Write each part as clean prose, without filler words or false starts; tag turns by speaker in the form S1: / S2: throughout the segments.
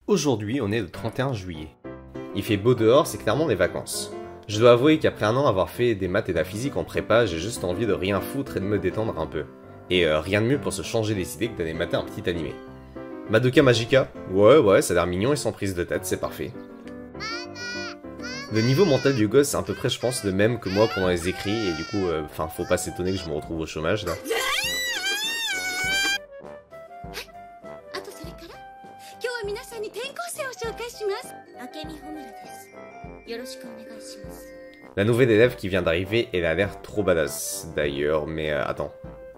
S1: Aujourd'hui, on est le 31 juillet. Il fait beau dehors, c'est clairement les vacances. Je dois avouer qu'après un an avoir fait des maths et de la physique en prépa, j'ai juste envie de rien foutre et de me détendre un peu. Et rien de mieux pour se changer les idées que d'aller mater un petit animé. Madoka Magica? Ouais, ça a l'air mignon et sans prise de tête, c'est parfait. Le niveau mental du gosse, c'est à peu près, je pense, le même que moi pendant les écrits, et du coup, faut pas s'étonner que je me retrouve au chômage, là. La nouvelle élève qui vient d'arriver, elle a l'air trop badass, d'ailleurs, mais attends.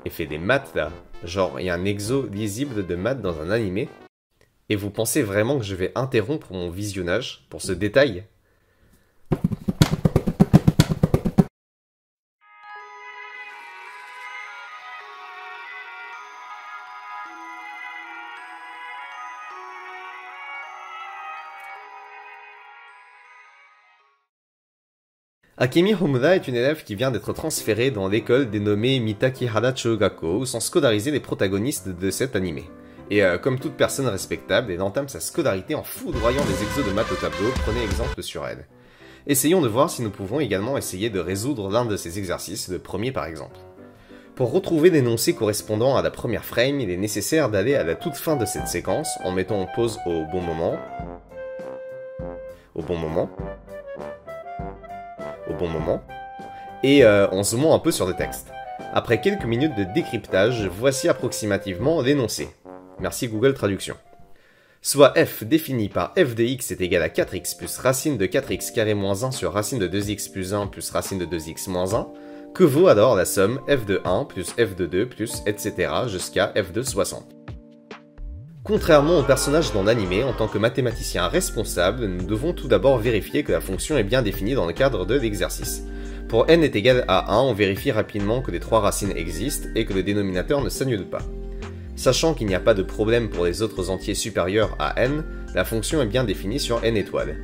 S1: Elle fait des maths, là. Genre, il y a un exo lisible de maths dans un animé. Et vous pensez vraiment que je vais interrompre mon visionnage pour ce détail ? Akemi Homura est une élève qui vient d'être transférée dans l'école dénommée Mitakihara Chougakko, où sont scolarisés les protagonistes de cet animé. Et comme toute personne respectable, elle entame sa scolarité en foudroyant des exos de maths au tableau, prenez exemple sur elle. Essayons de voir si nous pouvons également essayer de résoudre l'un de ces exercices, le premier par exemple. Pour retrouver l'énoncé correspondant à la première frame, il est nécessaire d'aller à la toute fin de cette séquence, en mettant en pause au bon moment, et en zoomant un peu sur le texte. Après quelques minutes de décryptage, voici approximativement l'énoncé. Merci Google Traduction. Soit f défini par f de x est égal à 4x plus racine de 4x carré moins 1 sur racine de 2x plus 1 plus racine de 2x moins 1, que vaut alors la somme f de 1 plus f de 2 plus etc. jusqu'à f de 60. Contrairement aux personnages dans l'anime, en tant que mathématicien responsable, nous devons tout d'abord vérifier que la fonction est bien définie dans le cadre de l'exercice. Pour n est égal à 1, on vérifie rapidement que les trois racines existent et que le dénominateur ne s'annule pas. Sachant qu'il n'y a pas de problème pour les autres entiers supérieurs à n, la fonction est bien définie sur n étoiles.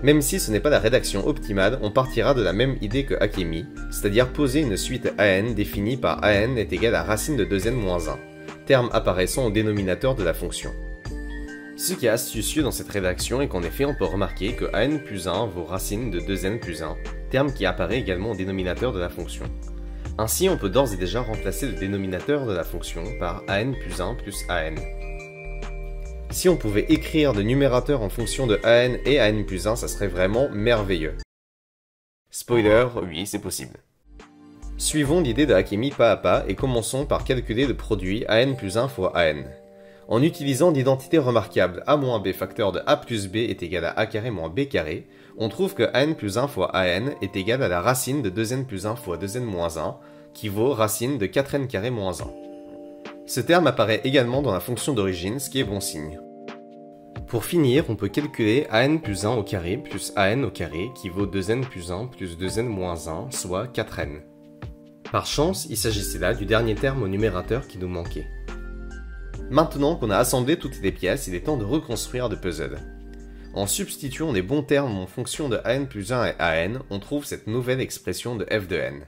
S1: Même si ce n'est pas la rédaction optimale, on partira de la même idée que Akemi, c'est-à-dire poser une suite an définie par an est égal à racine de 2n moins 1. Terme apparaissant au dénominateur de la fonction. Ce qui est astucieux dans cette rédaction est qu'en effet on peut remarquer que an plus 1 vaut racine de 2n plus 1, terme qui apparaît également au dénominateur de la fonction. Ainsi on peut d'ores et déjà remplacer le dénominateur de la fonction par an plus 1 plus an. Si on pouvait écrire le numérateur en fonction de an et an plus 1, ça serait vraiment merveilleux. Spoiler, oui c'est possible. Suivons l'idée de Akemi pas à pas et commençons par calculer le produit an plus 1 fois an. En utilisant l'identité remarquable a moins b facteur de a plus b est égal à a carré moins b carré, on trouve que an plus 1 fois an est égal à la racine de 2n plus 1 fois 2n moins 1, qui vaut racine de 4n carré moins 1. Ce terme apparaît également dans la fonction d'origine, ce qui est bon signe. Pour finir, on peut calculer an plus 1 au carré plus an au carré, qui vaut 2n plus 1 plus 2n moins 1, soit 4n. Par chance, il s'agissait là du dernier terme au numérateur qui nous manquait. Maintenant qu'on a assemblé toutes les pièces, il est temps de reconstruire le puzzle. En substituant les bons termes en fonction de an plus 1 et an, on trouve cette nouvelle expression de f de n.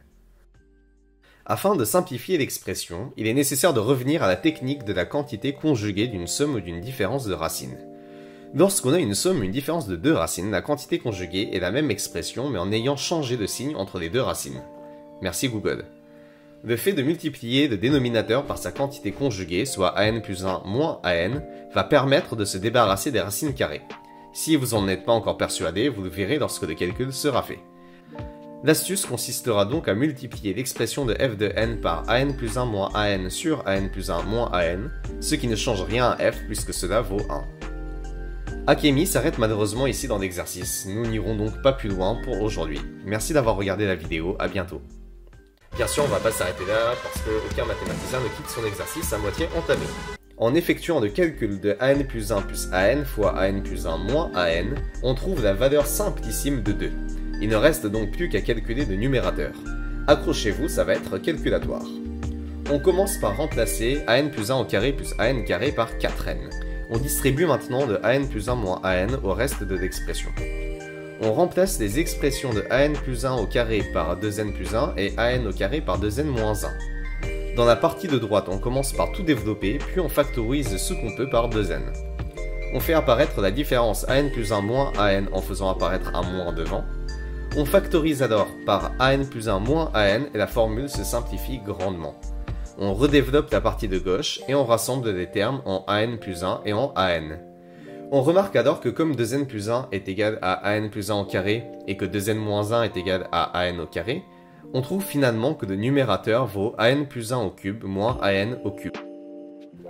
S1: Afin de simplifier l'expression, il est nécessaire de revenir à la technique de la quantité conjuguée d'une somme ou d'une différence de racines. Lorsqu'on a une somme ou une différence de deux racines, la quantité conjuguée est la même expression mais en ayant changé de signe entre les deux racines. Merci Google. Le fait de multiplier le dénominateur par sa quantité conjuguée, soit an plus 1 moins an, va permettre de se débarrasser des racines carrées. Si vous n'en êtes pas encore persuadé, vous le verrez lorsque le calcul sera fait. L'astuce consistera donc à multiplier l'expression de f de n par an plus 1 moins an sur an plus 1 moins an, ce qui ne change rien à f puisque cela vaut 1. Akemi s'arrête malheureusement ici dans l'exercice, nous n'irons donc pas plus loin pour aujourd'hui. Merci d'avoir regardé la vidéo, à bientôt. Bien sûr, on va pas s'arrêter là parce qu'aucun mathématicien ne quitte son exercice à moitié entamé. En effectuant le calcul de an plus 1 plus an fois an plus 1 moins an, on trouve la valeur simplissime de 2. Il ne reste donc plus qu'à calculer le numérateur. Accrochez-vous, ça va être calculatoire. On commence par remplacer an plus 1 au carré plus an carré par 4n. On distribue maintenant de an plus 1 moins an au reste de l'expression. On remplace les expressions de an plus 1 au carré par 2n plus 1 et an au carré par 2n moins 1. Dans la partie de droite, on commence par tout développer, puis on factorise ce qu'on peut par 2n. On fait apparaître la différence an plus 1 moins an en faisant apparaître un moins devant. On factorise alors par an plus 1 moins an et la formule se simplifie grandement. On redéveloppe la partie de gauche et on rassemble les termes en an plus 1 et en an. On remarque alors que comme 2n plus 1 est égal à an plus 1 au carré et que 2n moins 1 est égal à an au carré, on trouve finalement que le numérateur vaut an plus 1 au cube moins an au cube.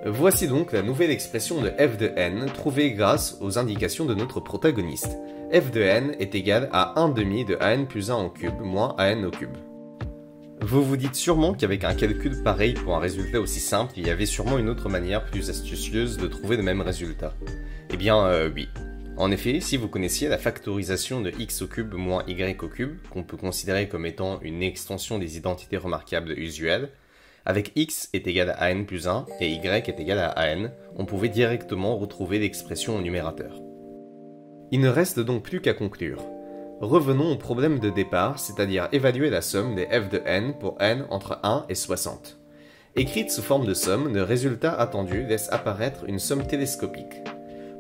S1: Voici donc la nouvelle expression de f de n trouvée grâce aux indications de notre protagoniste. F de n est égal à 1 demi de an plus 1 au cube moins an au cube. Vous vous dites sûrement qu'avec un calcul pareil pour un résultat aussi simple, il y avait sûrement une autre manière plus astucieuse de trouver le même résultat. Eh bien oui. En effet, si vous connaissiez la factorisation de x au cube moins y au cube, qu'on peut considérer comme étant une extension des identités remarquables usuelles, avec x est égal à n plus 1 et y est égal à an, on pouvait directement retrouver l'expression au numérateur. Il ne reste donc plus qu'à conclure. Revenons au problème de départ, c'est-à-dire évaluer la somme des f de n pour n entre 1 et 60. Écrite sous forme de somme, le résultat attendu laisse apparaître une somme télescopique.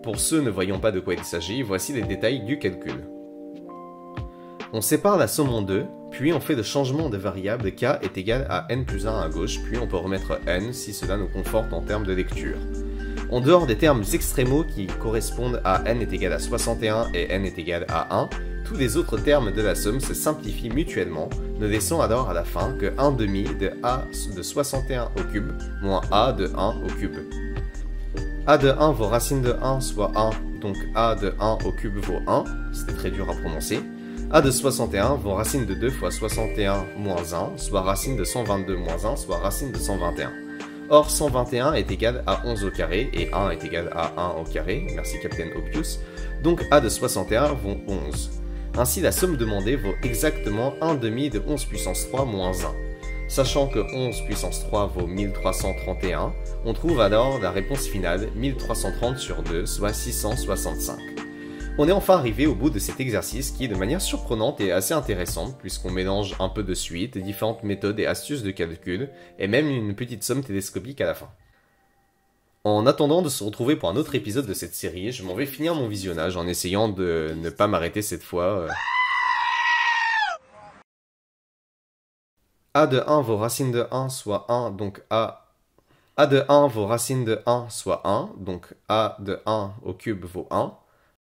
S1: Pour ceux ne voyant pas de quoi il s'agit, voici les détails du calcul. On sépare la somme en deux, puis on fait le changement de variable k est égal à n plus 1 à gauche, puis on peut remettre n si cela nous conforte en termes de lecture. En dehors des termes extrémaux qui correspondent à n est égal à 61 et n est égal à 1, tous les autres termes de la somme se simplifient mutuellement, ne laissant alors à la fin que 1 demi de a de 61 au cube moins a de 1 au cube. A de 1 vaut racine de 1 soit 1, donc a de 1 au cube vaut 1, c'était très dur à prononcer. A de 61 vaut racine de 2 fois 61 moins 1, soit racine de 122 moins 1, soit racine de 121. Or 121 est égal à 11 au carré, et 1 est égal à 1 au carré, merci Captain Obvious, donc A de 61 vaut 11. Ainsi la somme demandée vaut exactement 1 demi de 11 puissance 3 moins 1. Sachant que 11 puissance 3 vaut 1331, on trouve alors la réponse finale 1330 sur 2, soit 665. On est enfin arrivé au bout de cet exercice qui, de manière surprenante et assez intéressante, puisqu'on mélange un peu de suite, différentes méthodes et astuces de calcul, et même une petite somme télescopique à la fin. En attendant de se retrouver pour un autre épisode de cette série, je m'en vais finir mon visionnage en essayant de ne pas m'arrêter cette fois. A de 1 vaut racine de 1 soit 1, donc A de 1 vaut racine de 1 soit 1, donc A de 1 au cube vaut 1.